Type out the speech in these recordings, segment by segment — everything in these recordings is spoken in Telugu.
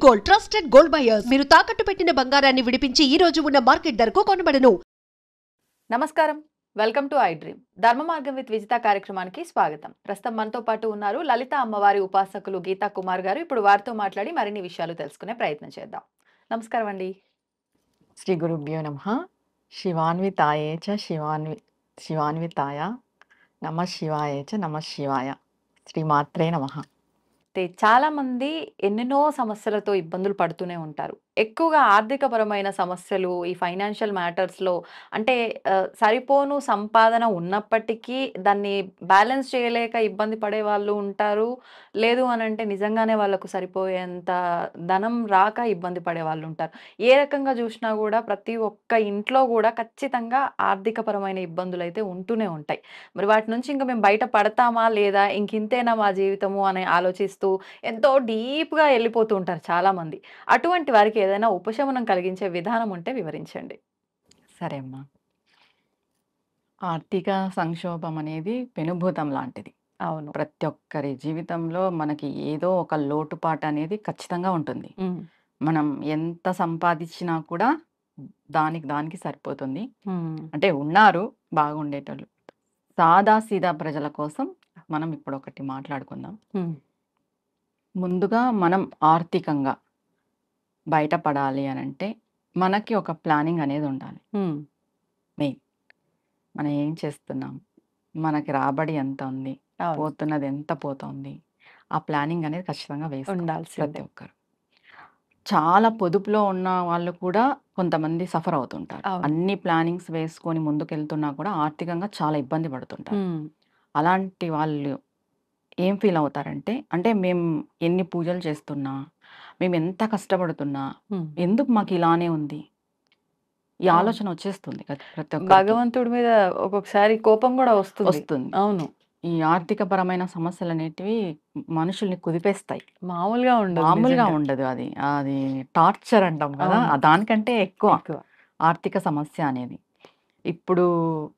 గోల్డ్ ట్రస్టెడ్ గోల్డ్ బయర్స్ మీరు తాకట్టు పెట్టిన బంగారాన్ని విడిపించి ఈ రోజు ఉన్న మార్కెట్ ధరకు కొనబడను. నమస్కారం, వెల్కమ్ టు ఐ డ్రీమ్. ధర్మ మార్గం విత్ విజిత కార్యక్రమానికి స్వాగతం. ప్రస్తుతం మనతో పాటు ఉన్నారు లలిత అమ్మవారి ఉపాసకులు గీతా కుమార్ గారు. ఇప్పుడు వారితో మాట్లాడి మరిన్ని విషయాలు తెలుసుకునే ప్రయత్నం చేద్దాం. నమస్కారం అండి. శ్రీ గురుభ్యో నమః. శివాన్వితాయే చ శివాన్వితాయ నమః శివాయ చ నమః శివాయ. శ్రీమాత్రే నమః. చాలా మంది ఎన్నెన్నో సమస్యలతో ఇబ్బందులు పడుతూనే ఉంటారు. ఎక్కువగా ఆర్థికపరమైన సమస్యలు, ఈ ఫైనాన్షియల్ మ్యాటర్స్‌లో అంటే సరిపోను సంపాదన ఉన్నప్పటికీ దాన్ని బ్యాలెన్స్ చేయలేక ఇబ్బంది పడేవాళ్ళు ఉంటారు. లేదు అనంటే నిజంగానే వాళ్ళకు సరిపోయేంత ధనం రాక ఇబ్బంది పడేవాళ్ళు ఉంటారు. ఏ రకంగా చూసినా గూడా ప్రతి ఒక్క ఇంట్లో గూడా ఖచ్చితంగా ఆర్థికపరమైన ఇబ్బందులైతే ఉంటూనే ఉంటాయి. మరి వాటి నుంచి ఇంక మేము బయట పడతామా? లేదా ఇంకింతేనా మా జీవితము అని ఆలోచిస్తూ ఎంతో డీప్‌గా ఎళ్ళిపోతూ ఉంటారు చాలామంది. అటువంటి వారికి ఏదైనా ఉపశమనం కలిగించే విధానం ఉంటే వివరించండి. సరే అమ్మా. ఆర్థిక సంక్షోభం అనేది పెనుభూతం లాంటిది. అవును. ప్రతి ఒక్కరి జీవితంలో మనకి ఏదో ఒక లోటుపాటు అనేది ఖచ్చితంగా ఉంటుంది. హ్మ్. మనం ఎంత సంపాదించినా కూడా దానికి సరిపోతుంది. హ్మ్. అంటే ఉన్నారు బాగుండేటోళ్ళు. సాదా సీదా ప్రజల కోసం మనం ఇప్పుడు ఒకటి మాట్లాడుకుందాం. హ్మ్. ముందుగా మనం ఆర్థికంగా బయటపడాలి అనంటే మనకి ఒక ప్లానింగ్ అనేది ఉండాలి. హ్మ్. మెయిన్ మనం ఏం చేస్తున్నాం, మనకి రాబడి ఎంత ఉంది, అవును. పోతున్నది ఎంత పోతుంది, ఆ ప్లానింగ్ అనేది ఖచ్చితంగా వేసుకోవాలి ప్రతి ఉండాల్సిందే. ఒక్కరు. చాలా పొదుపులో ఉన్న వాళ్ళు కూడా కొంతమంది సఫర్ అవుతుంటారు. అవును. అన్ని ప్లానింగ్స్ వేసుకొని ముందుకెళ్తున్నా కూడా ఆర్థికంగా చాలా ఇబ్బంది పడుతుంటారు. హ్మ్. అలాంటి వాళ్ళు ఏం ఫీల్ అవుతారంటే, అంటే మేము ఎన్ని పూజలు చేస్తున్నా, మేము ఎంత కష్టపడుతున్నా, హ్మ్. ఎందుకు మాకు ఇలానే ఉంది? ఈ అవును. ఆలోచన వచ్చేస్తుంది ప్రతి ఒక్కరికి. భగవంతుడి మీద ఒక్కొక్కసారి కోపం గూడా వస్తుంది. వస్తుంది. అవును. ఈ ఆర్థికపరమైన సమస్యలనేటివి మనుషుల్ని కుదిపేస్తాయి. మామూలుగా ఉండదు మామూలుగా నిజంగా. ఉండదు అది. అది టార్చర్ అంటాం కదా! అవును. దానికంటే ఎక్కువ ఎక్కువ. ఆర్థిక సమస్య అనేది. ఇప్పుడు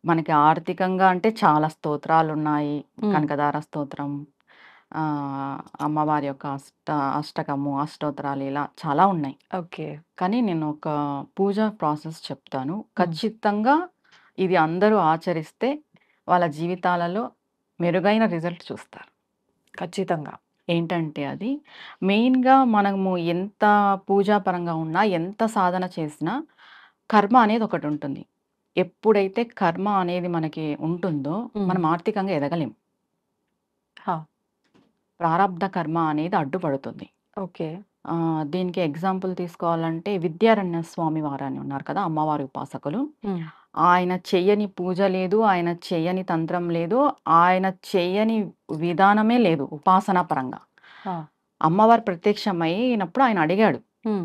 మనకి ఆర్థికంగా అంటే చాలా స్తోత్రాలున్నాయి. హ్మ్. కనకదార స్తోత్రం, అమ్మవారి యొక్క అష్టకము, అష్టోత్తరాలు ఇలా చాలా ఉన్నాయి. ఓకే. కానీ నేను ఒక పూజ ప్రాసెస్ చెప్తాను. హ్మ్. ఖచ్చితంగా ఇది అందరూ ఆచరిస్తే వాళ్ళ జీవితాలలో మెరుగైన రిజల్ట్ చూస్తారు. ఖచ్చితంగా. ఏంటంటే అది మెయిన్‌గా మనము ఎంత పూజాపరంగా ఉన్నా, ఎంత సాధన చేసినా కర్మ అనేది ఒకటుంటుంది. ఎప్పుడైతే కర్మ అనేది మనకి ఉంటుందో హ్మ్. మనం ఆర్థికంగా ఎదగలేం. హా! ప్రారబ్ధ కర్మ అనేది అడ్డుపడుతుంది. ఓకే. దీనికి ఎగ్జాంపుల్ తీసుకోవాలంటే విద్యారణ్య స్వామి వారని ఉన్నారు కదా! అమ్మవారి ఉపాసకులు. హ్మ్. ఆయన చెయ్యని పూజ లేదు, ఆయన చెయ్యని తంత్రం లేదు, ఆయన చెయ్యని విధానమే లేదు ఉపాసనా పరంగా. ఆ! అమ్మవారు ప్రత్యక్షమైనప్పుడు ఆయన అడిగాడు, హ్మ్.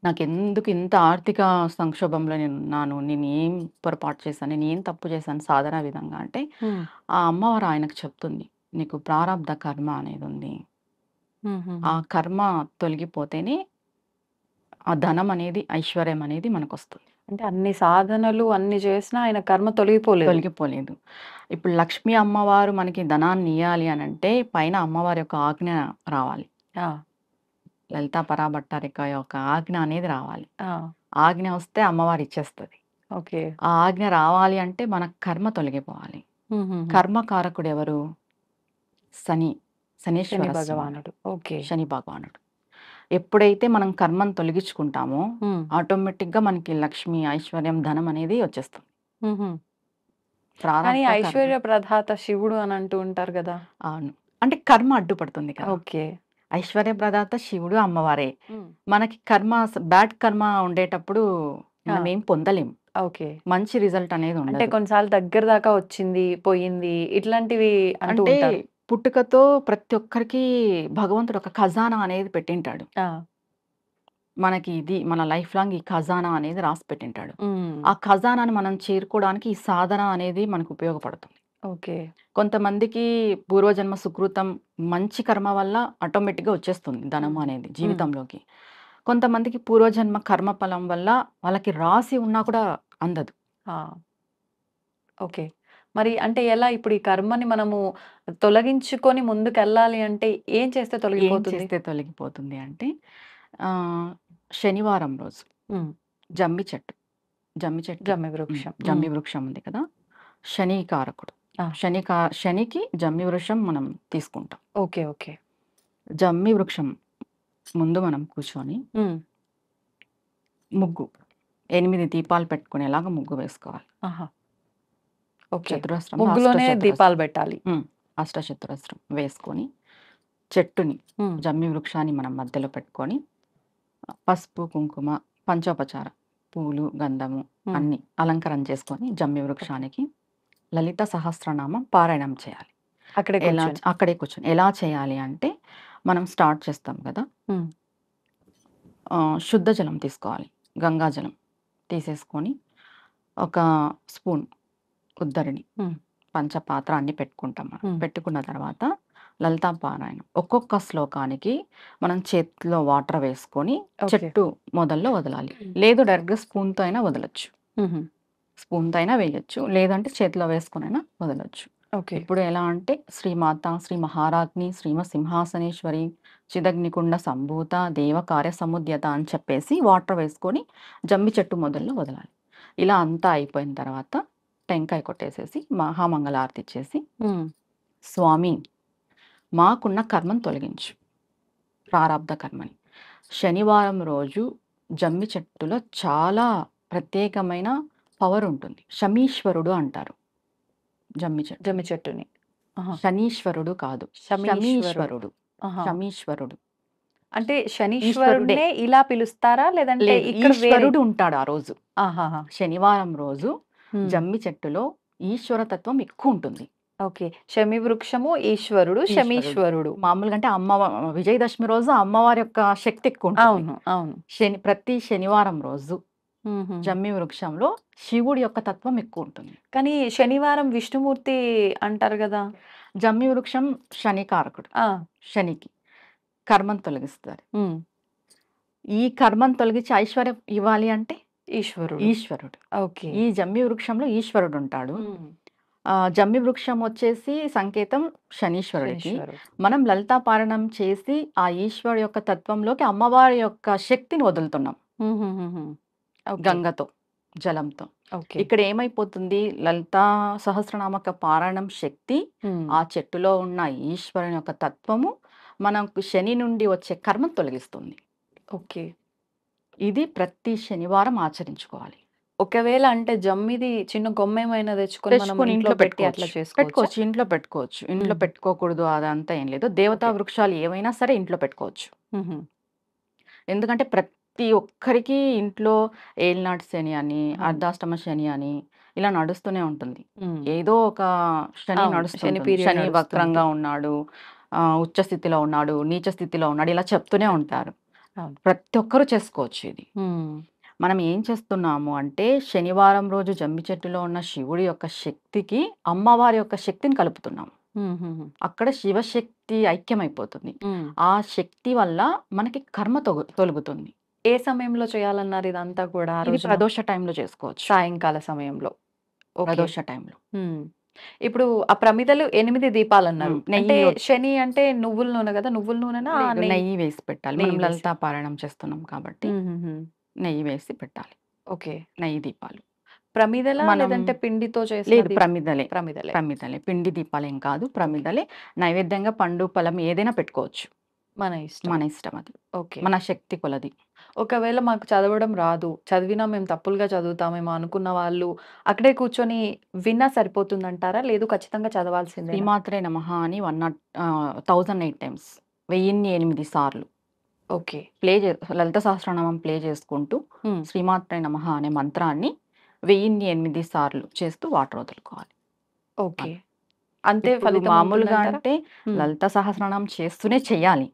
నాకెందుకు ఇంత ఆర్థిక సంక్షోభంలో నేనున్నాను? నేను ఏం పొరపాటు చేశాను? నేను ఏం తప్పు చేశాను సాధనా విధంగా అంటే, హ్మ్. ఆ అమ్మవారు ఆయనకు చెప్తుంది, నీకు ప్రారబ్ధ కర్మ అనేదుంది. ఆ హుహుహు. కర్మ తొలగిపోతేనే ఆ ధనం అనేది, ఐశ్వర్యం అనేది మనకొస్తుంది. అంటే అన్ని సాధనలు అన్ని చేసినా ఆయన కర్మ తొలగిపోలేదు. తొలగిపోలేదు. ఇప్పుడు లక్ష్మీ అమ్మవారు మనకి ధనాన్నియ్యాలి అనంటే పైన అమ్మవారి యొక్క ఆజ్ఞ రావాలి. ఆ! లలితా పరాభట్టారిక యొక్క ఆజ్ఞ అనేది రావాలి. ఆ! ఆజ్ఞ వస్తే అమ్మవారు ఇచ్చేస్తది. ఓకే. ఆ ఆజ్ఞ రావాలి అంటే మన కర్మ తొలగిపోవాలి. హుహుహు. కర్మకారకుడెవరు? శని. శని శనీశ్వర స్వామి. భగవానుడు. ఓకే. శని భగవానుడు. ఎప్పుడైతే మనం కర్మను తొలగించుకుంటామో హ్మ్. ఆటోమేటిక్‌గా మనకి లక్ష్మి, ఐశ్వర్యం, ధనం అనేది వచ్చేస్తుంది. హుహు. కానీ ప్రారబ్ధ కర్మ. ఐశ్వర్య ప్రదాత శివుడు అని అంటూ ఉంటారు గదా! అవును. అంటే కర్మ అడ్డుపడుతుంది కదా! ఓకే. ఐశ్వర్య ప్రదాత శివుడు, అమ్మవారే. హ్మ్. మనకి కర్మ బ్యాడ్ కర్మ ఉండేటప్పుడు ఆ! మనం ఏం పొందలేం. ఓకే. మంచి రిజల్ట్ అనేది అంటే ఉండదు. కొన్నిసార్లు దగ్గర దాకా వచ్చింది, పోయింది ఇట్లాంటివి అంటూ అంటే ఉంటారు. పుట్టుకతో ప్రతి ఒక్కరికి భగవంతుడు ఒక ఖజానా అనేది పెట్టింటాడు. ఆ! మనకి ఇది మన లైఫ్ లాంగ్ ఈ ఖజానా అనేది రాసి పెట్టింటాడు. హ్మ్. ఆ ఖజానాని మనం చేరుకోవడానికి ఈ సాధన అనేది మనకు ఉపయోగపడుతుంది. ఓకే. కొంతమందికి పూర్వజన్మ సుకృతం మంచి కర్మ వల్ల ఆటోమేటిక్‌గా వచ్చేస్తుంది ధనం హ్మ్. అనేది హ్మ్. జీవితంలోకి. కొంతమందికి పూర్వజన్మ కర్మఫలం వల్ల వాళ్ళకి రాసి ఉన్నా కూడా అందదు. ఆ! ఓకే. మరి అంటే ఎలా ఇప్పుడు ఈ కర్మని మనము తొలగించుకొని ముందుకెళ్ళాలి అంటే ఏం చేస్తే ఏం తొలగిపోతుంది? చేస్తే తొలగిపోతుంది అంటే, శనివారం రోజు హ్మ్. జమ్మి చెట్టు జమ్మి వృక్షం. జమ్మి వృక్షం ఉంది కదా! శని కారకుడు. ఆ! శనికి జమ్మి వృక్షం మనం తీసుకుంటాం. ఓకే. ఓకే. జమ్మి వృక్షం ముందు మనం కూర్చొని ముగ్గు 8 దీపాలు పెట్టుకునేలాగా ముగ్గు వేసుకోవాలి. ఆహా! ఓకే. చతురస్రంలో ముగ్గులోనే అష్టచతురస్రం. దీపాలు పెట్టాలి. అష్టచతురస్రం వేసుకొని చెట్టుని జమ్మి వృక్షాన్ని మనం మధ్యలో పెట్టుకొని పసుపు, కుంకుమ, పంచోపచార పూలు, గంధము అన్ని అలంకరణ చేసుకొని జమ్మి వృక్షానికి లలిత సహస్రనామం పారాయణం చేయాలి. అక్కడే కూర్చొని ఎలా చేయాలి అంటే మనం స్టార్ట్ చేస్తాం కదా, శుద్ధ జలం తీసుకోవాలి. గంగాజలం తీసేసుకొని ఒక స్పూన్ ఉద్దరిని పంచపాత్ర అన్ని పెట్టుకుంటాం. పెట్టుకున్న తర్వాత లలితా పారాయణం ఒక్కొక్క శ్లోకానికి మనం చేతిలో వాటర్ వేసుకొని చెట్టు మొదల్లో వదలాలి. లేదు డైరెక్ట్గా స్పూన్తో అయినా వదలొచ్చు. స్పూన్తో అయినా వేయొచ్చు, లేదంటే చేతిలో వేసుకునైనా వదలొచ్చు. ఇప్పుడు ఎలా అంటే శ్రీమాత శ్రీ మహారాజ్ని శ్రీమ సింహాసనేశ్వరి చిదగ్నికుండ సంభూత దేవకార్య సముద్యత అని చెప్పేసి వాటర్ వేసుకొని జమ్మి చెట్టు మొదల్లో వదలాలి. ఇలా అంతా అయిపోయిన తర్వాత టెంకాయ కొట్టేసేసి మహామంగళారతి ఇచ్చేసి, స్వామి మాకున్న కర్మను తొలగించు, ప్రారబ్ధ కర్మని. శనివారం రోజు జమ్మి చెట్టులో చాలా ప్రత్యేకమైన పవర్ ఉంటుంది. శమీశ్వరుడు అంటారు జమ్మి చెట్టుని. శనీశ్వరుడు కాదు, శమీశ్వరుడు. శమీశ్వరుడు అంటే శనీశ్వరుడే ఇలా పిలుస్తారా, లేదంటే ఇక్కడ ఈశ్వరుడు ఉంటాడు ఆ రోజు. శనివారం రోజు జమ్మి చెట్టులో ఈశ్వరతత్వం ఎక్కువ ఉంటుంది. ఓకే. శమి వృక్షము ఈశ్వరుడు, శమీశ్వరుడు. మామూలుగా అంటే విజయదశమి రోజు అమ్మవారి యొక్క శక్తి ఎక్కువ ఉంటుంది. అవును. ప్రతి శనివారం రోజు జమ్మి వృక్షంలో శివుడి యొక్క తత్వం ఎక్కువ ఉంటుంది. కానీ శనివారం విష్ణుమూర్తి అంటారు కదా. జమ్మి వృక్షం శనికారకుడు. శనికి కర్మను తొలగిస్తారు. ఈ కర్మను తొలగించి ఐశ్వర్యం ఇవ్వాలి అంటే ఈశ్వరుడు. ఓకే. ఈ జమ్మి వృక్షంలో ఈశ్వరుడు ఉంటాడు. జమ్మి వృక్షం వచ్చేసి సంకేతం శనీశ్వరుడికి. మనం లలితా పారాయణం చేసి ఆ ఈశ్వరుడు యొక్క తత్వంలోకి అమ్మవారి యొక్క శక్తిని వదులుతున్నాం గంగతో, జలంతో. ఇక్కడ ఏమైపోతుంది, లలితా సహస్రనామక పారాయణం శక్తి, ఆ చెట్టులో ఉన్న ఈశ్వరుని యొక్క తత్వము మనకు శని నుండి వచ్చే కర్మ తొలగిస్తుంది. ఓకే. ఇది ప్రతి శనివారం ఆచరించుకోవాలి. ఒకవేళ అంటే జమ్మిది చిన్న కొమ్మ ఏమైనా తెచ్చుకొని ఇంట్లో పెట్టి అట్లా పెట్టుకోవచ్చు. ఇంట్లో పెట్టుకోవచ్చు. ఇంట్లో పెట్టుకోకూడదు అదంతా ఏం లేదు. దేవతా వృక్షాలు ఏవైనా సరే ఇంట్లో పెట్టుకోవచ్చు. ఎందుకంటే ప్రతి ఒక్కరికి ఇంట్లో ఏలినాటి శని అని, అర్ధాష్టమ శని అని ఇలా నడుస్తూనే ఉంటుంది. ఏదో ఒక శని నడుస్తుంది. శని వక్రంగా ఉన్నాడు, ఉచ్చ స్థితిలో ఉన్నాడు, నీచ స్థితిలో ఉన్నాడు, ఇలా చెప్తూనే ఉంటారు. ప్రతి ఒక్కరూ చేసుకోవచ్చు ఇది. మనం ఏం చేస్తున్నాము అంటే శనివారం రోజు జమ్మి చెట్టులో ఉన్న శివుడి యొక్క శక్తికి అమ్మవారి యొక్క శక్తిని కలుపుతున్నాము. అక్కడ శివశక్తి ఐక్యమైపోతుంది. ఆ శక్తి వల్ల మనకి కర్మ తొలుగుతుంది. ఏ సమయంలో చేయాలన్నారు ఇదంతా కూడా? ప్రదోష టైంలో చేసుకోవచ్చు. సాయంకాల సమయంలో, ప్రదోష టైంలో. ఇప్పుడు ఆ ప్రమిదలు 8 దీపాలు అన్నారు. అంటే శని అంటే నువ్వుల నూనె కదా, నువ్వుల నూనెనా నెయ్యి వేసి పెట్టాలి. మనం లలితా పారాయణం చేస్తున్నాం కాబట్టి నెయ్యి వేసి పెట్టాలి. ఓకే. నెయ్యి దీపాలు. ప్రమిదల లేదంటే పిండితో చేసి? లేదు, ప్రమిదలే. పిండి దీపాలు ఏం కాదు, ప్రమిదలే. నైవేద్యంగా పండు ఫలం ఏదైనా పెట్టుకోవచ్చు. మన ఇష్టం అది. ఓకే. మన శక్తి కొలది. ఒకవేళ మాకు చదవడం రాదు, చదివినా మేము తప్పులుగా చదువుతామేమో అనుకున్న వాళ్ళు అక్కడే కూర్చొని విన్నా సరిపోతుందంటారా, లేదు ఖచ్చితంగా చదవాల్సిందే? శ్రీమాత్రే నమః అని 1008 టైమ్స్ 1008 సార్లు ఓకే లలిత సహస్రనామం ప్లే చేసుకుంటూ శ్రీమాత్రే నమః అనే మంత్రాన్ని 1008 సార్లు చేస్తూ వాటర్ వదులుకోవాలి. ఓకే. అంతే. మామూలుగా అంటే లలిత సహస్రనామం చేస్తూనే చెయ్యాలి.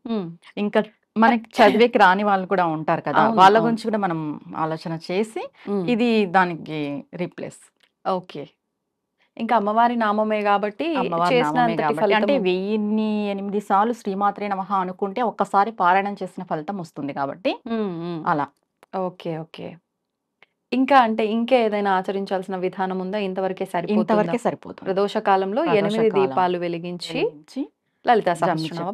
ఇంకా మనకి చదివేకి రాని వాళ్ళు కూడా ఉంటారు కదా, వాళ్ళ గురించి కూడా మనం ఆలోచన చేసి ఇది దానికి రీప్లేస్. ఓకే. ఇంకా అమ్మవారి నామమే కాబట్టి అంటే 1008 సార్లు శ్రీమాత్రే నమః అనుకుంటే ఒక్కసారి పారాయణం చేసిన ఫలితం వస్తుంది కాబట్టి అలా. ఓకే. ఓకే. ఇంకా అంటే ఇంకా ఏదైనా ఆచరించాల్సిన విధానం ఉందా? ఇంతవరకే సరిపోతుంది. ప్రదోష కాలంలో 8 దీపాలు వెలిగించి లలితా సహస్రనామ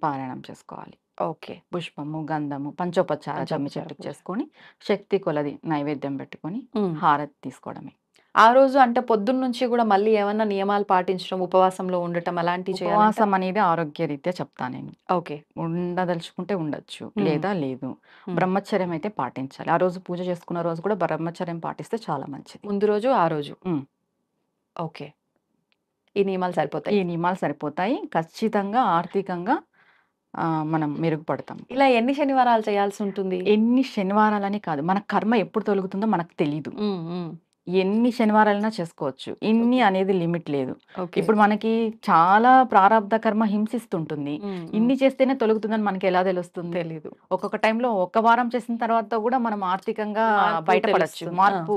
పారాయణం చేసుకోవాలి. ఓకే. పుష్పము, గంధము, పంచోపచార జమ్మి పంచోపచార చెట్టుకు పూజ. చేసుకొని శక్తి కొలది నైవేద్యం పెట్టుకొని హ్మ్. హారతి తీసుకోవడమే. ఆ రోజు అంటే పొద్దున్న నుంచి గూడా మళ్ళీ ఏమన్నా నియమాలు పాటించడం, ఉపవాసంలో ఉండటం అలాంటివి చేయాలంటారా? ఉపవాసం అనేది ఆరోగ్యరీత్యా చెప్తా నేను. ఓకే. ఉండదలుచుకుంటే ఉండొచ్చు. హ్మ్. లేదా లేదు. హ్మ్. బ్రహ్మచర్యం అయితే పాటించాలి. ఆ రోజు పూజ చేసుకున్న రోజు కూడా బ్రహ్మచర్యం పాటిస్తే చాలా మంచిది. ముందు రోజు, ఆ రోజు. హ్మ్. ఓకే. ఈ నియమాలు ఈ సరిపోతాయి. నియమాలు సరిపోతాయి. ఖచ్చితంగా ఆర్థికంగా మనం మెరుగుపడతాం. ఇలా ఎన్ని శనివారాలు చేయాల్సుంటుంది? ఎన్ని శనివారాలని కాదు. మన కర్మ ఎప్పుడు తొలుగుతుందో మనకు తెలీదు. హ్మ్. హ్మ్. ఎన్ని శనివారాలైనా చేసుకోవచ్చు. ఇన్ని ఓకే. అనేది లిమిట్ లేదు. ఓకే. ఇప్పుడు మనకి చాలా ప్రారబ్ధ కర్మ హింసిస్తుంటుంది. హ్మ్. హ్మ్. ఇన్ని చేస్తేనే తొలుగుతుందని మనకెలా తెలుస్తుంది? తెలీదు. ఒక్కొక్క టైంలో ఒక వారం చేసిన తర్వాత కూడా మనం ఆర్థికంగా మార్పు బయటపడొచ్చు. తెలుస్తుంది. ఆ! మార్పు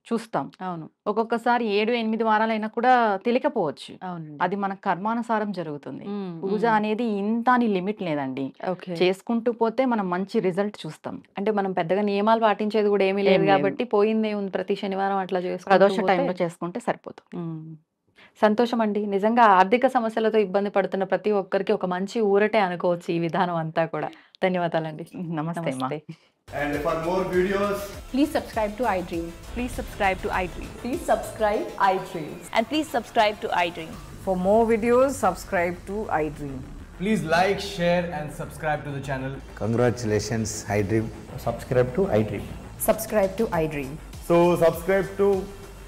చూస్తాం. అవును. ఒక్కొక్కసారి 7, 8 వారాలైనా కూడా తెలియకపోవచ్చు. అవునండి. అది మన కర్మానుసారం జరుగుతుంది. హ్మ్. పూజ హ్మ్. అనేది ఇంత అని లిమిట్ లేదండి. ఓకే. చేసుకుంటూ పోతే మనం మంచి రిజల్ట్ చూస్తాం. అంటే మనం పెద్దగా నియమాలు పాటించేది గూడా ఏమీ లేదు ఏం లేదు. గాబట్టి పోయిందేముంది ప్రతి శనివారం అట్లా చేసుకుంటూ ప్రదోష పోతే టైంలో చేసుకుంటే సరిపోతుంది. హ్మ్. సంతోషమండి. నిజంగా ఆర్థిక సమస్యలతో ఇబ్బంది పడుతున్న ప్రతి ఒక్కరికి ఒక మంచి ఊరటే అనుకోవచ్చు ఈ విధానం అంతా కూడా. ధన్యవాదాలండి. నమస్తే అమ్మా. నమస్తే. And for more videos, Please subscribe to iDream. Please subscribe to iDream. Please subscribe iDream. And please subscribe to iDream. For more videos, subscribe to iDream. please like, share, and subscribe to the channel. Congratulations, iDream. Subscribe to iDream. Subscribe to iDream. So subscribe to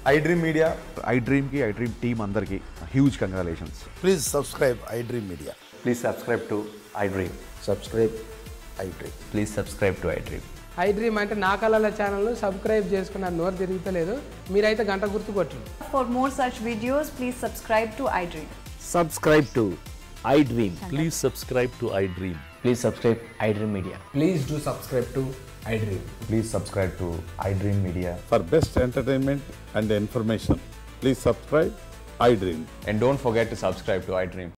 iDream Media. iDream ki iDream team అందరికి huge congratulations. Please subscribe iDream Media. Please subscribe to iDream. Subscribe iDream. Please subscribe to iDream. iDream అంటే నా కళల ఛానల్ను సబ్స్క్రైబ్ చేసుకున్న నోరు తిరుగుతలేదు మీరైతే గంట గుర్తు కొట్టండి. For more such videos, please subscribe to iDream. Subscribe to iDream. Please subscribe to iDream. Please subscribe iDream Media. Please do subscribe to iDream. Please subscribe to iDream Media. For best entertainment and information please subscribe iDream. And don't forget to subscribe to iDream.